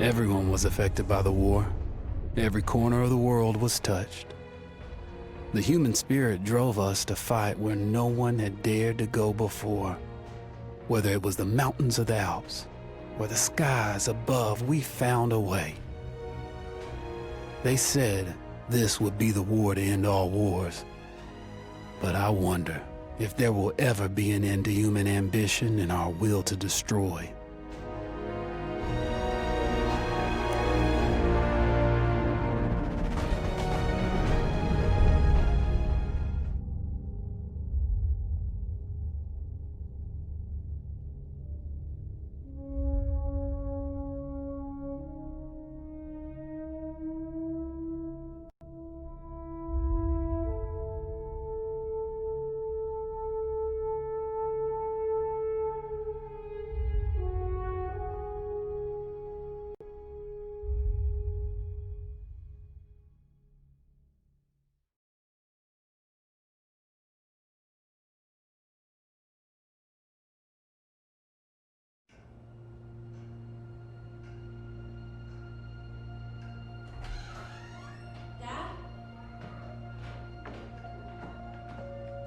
Everyone was affected by the war. Every corner of the world was touched. The human spirit drove us to fight where no one had dared to go before. Whether it was the mountains of the Alps, or the skies above, we found a way. They said this would be the war to end all wars. But I wonder if there will ever be an end to human ambition and our will to destroy.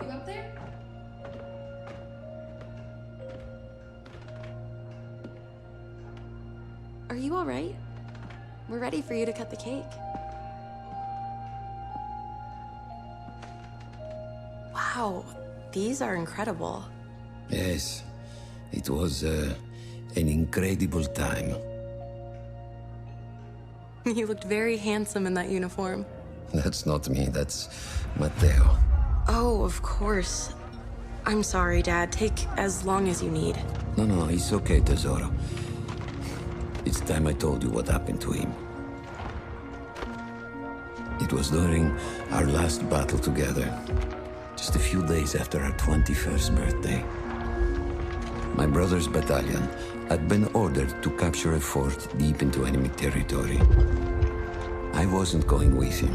You up there? Are you all right? We're ready for you to cut the cake. Wow, these are incredible. Yes, it was an incredible time. You looked very handsome in that uniform. That's not me, that's Matteo. Oh, of course. I'm sorry, Dad. Take as long as you need. No, it's okay, Tesoro. It's time I told you what happened to him. It was during our last battle together, just a few days after our 21st birthday. My brother's battalion had been ordered to capture a fort deep into enemy territory. I wasn't going with him.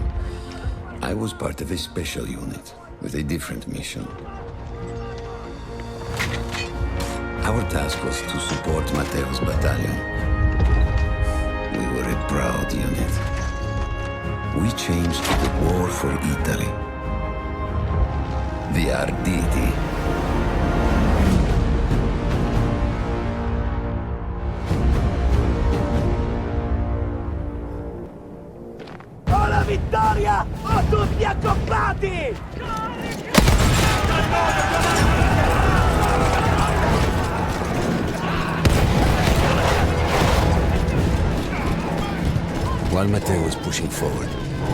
I was part of a special unit with a different mission. Our task was to support Matteo's battalion. We were a proud unit. We changed the war for Italy. The Arditi. Ho la vittoria! Ho tutti accoppiati! While Matteo was pushing forward,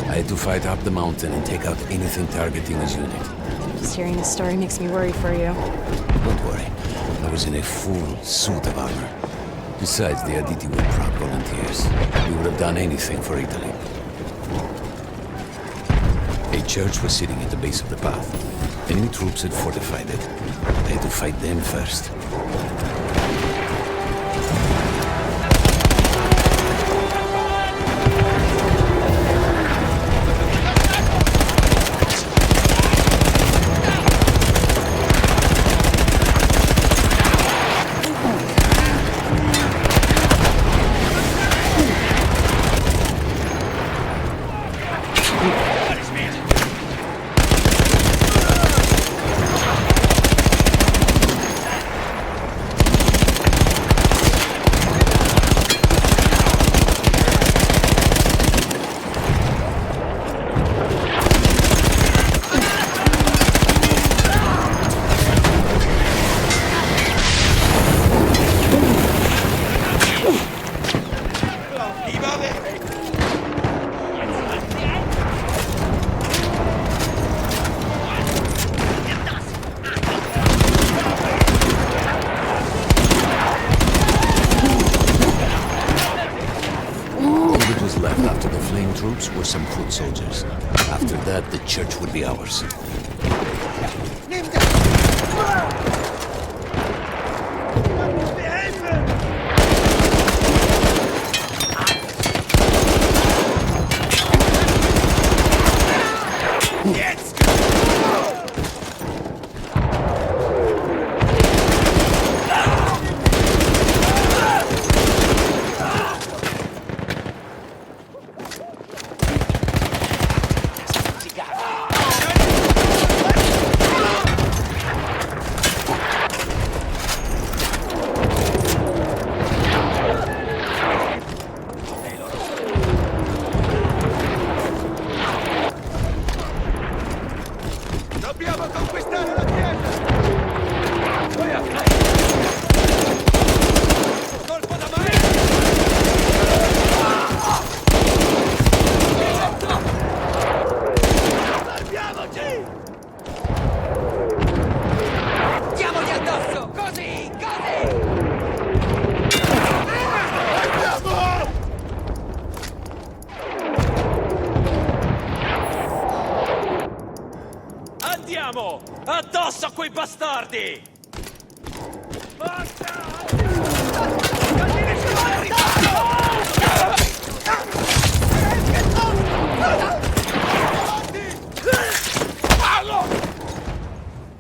I had to fight up the mountain and take out anything targeting his unit. Just hearing this story makes me worry for you. Don't worry, I was in a full suit of armor. Besides, the Arditi were proud volunteers. We would have done anything for Italy. A church was sitting at the base of the path. Enemy troops had fortified it. I had to fight them first. Troops were some foot soldiers. After that, the church would be ours. Addosso a quei bastardi!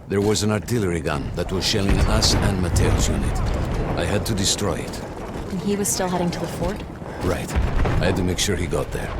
There was an artillery gun that was shelling us and Matteo's unit. I had to destroy it. And he was still heading to the fort? Right. I had to make sure he got there.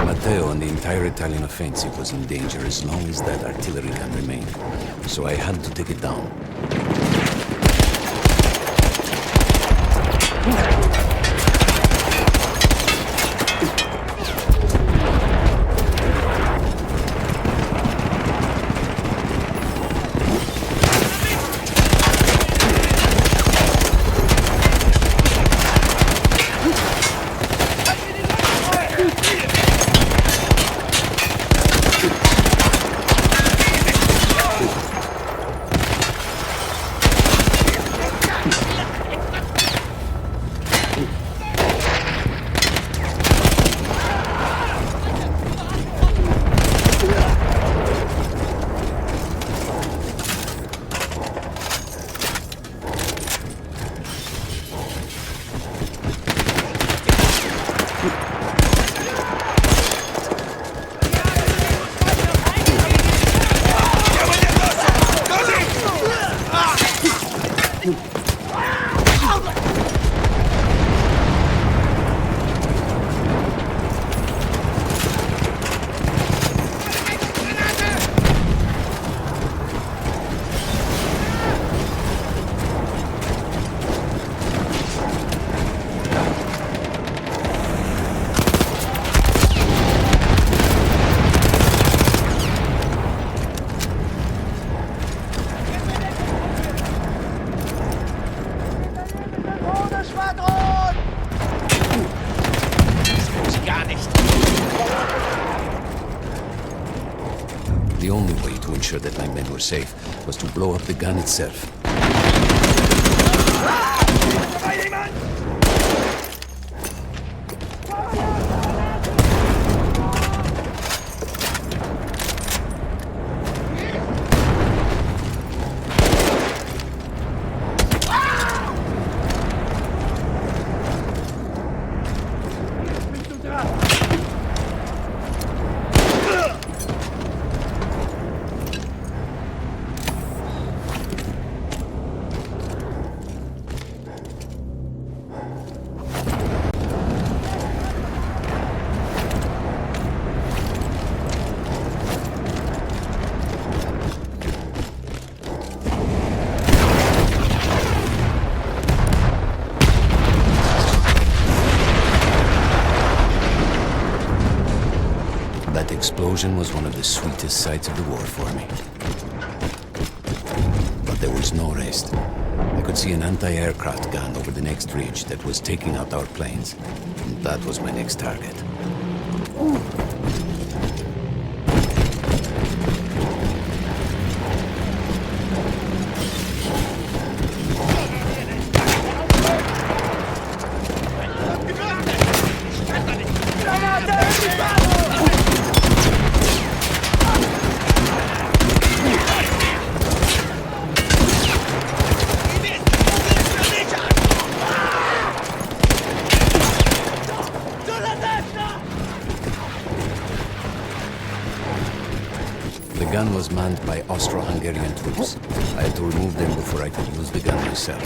Matteo and the entire Italian offensive was in danger as long as that artillery gun remained. So I had to take it down. The only way to ensure that my men were safe was to blow up the gun itself. That explosion was one of the sweetest sights of the war for me. But there was no rest. I could see an anti-aircraft gun over the next ridge that was taking out our planes. And that was my next target. gun was manned by Austro-Hungarian troops. I had to remove them before I could use the gun myself.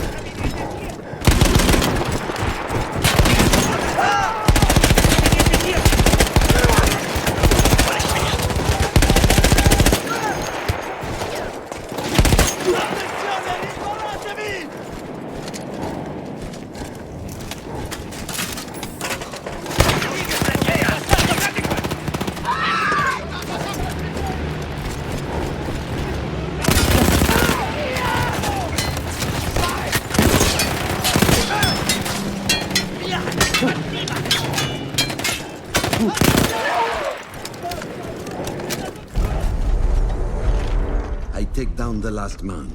I take down the last man,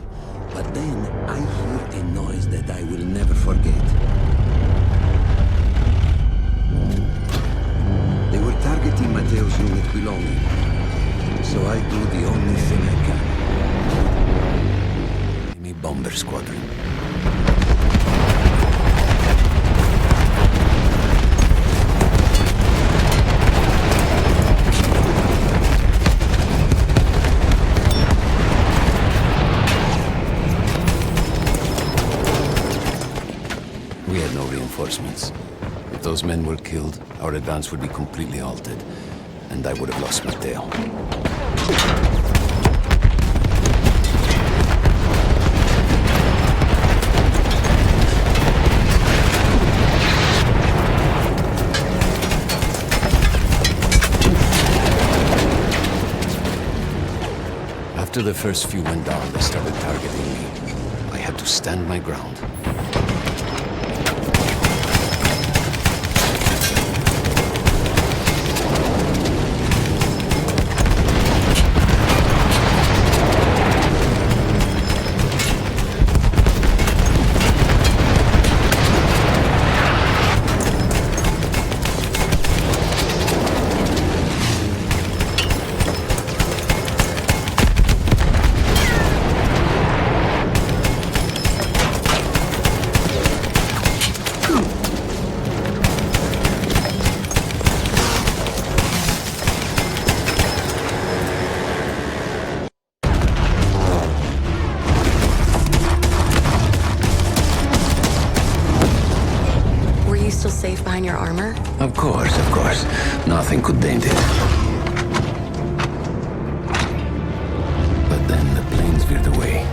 but then I hear a noise that I will never forget. They were targeting Matteo's unit belonging, so I do the only thing I can. Enemy bomber squadron. We had no reinforcements. If those men were killed, our advance would be completely halted, and I would have lost Matteo. After the first few went down, they started targeting me. I had to stand my ground. Still safe behind your armor? Of course, of course. Nothing could dent it. But then the planes veered away.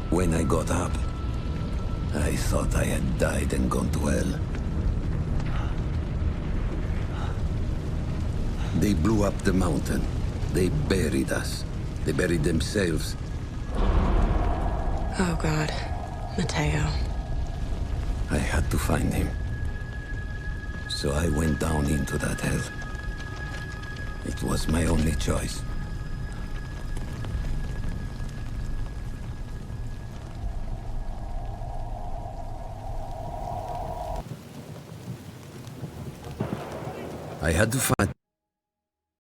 When I got up, I thought I had died and gone to hell. They blew up the mountain. They buried us. They buried themselves. Oh, God. Matteo. I had to find him. So I went down into that hell. It was my only choice. I had to find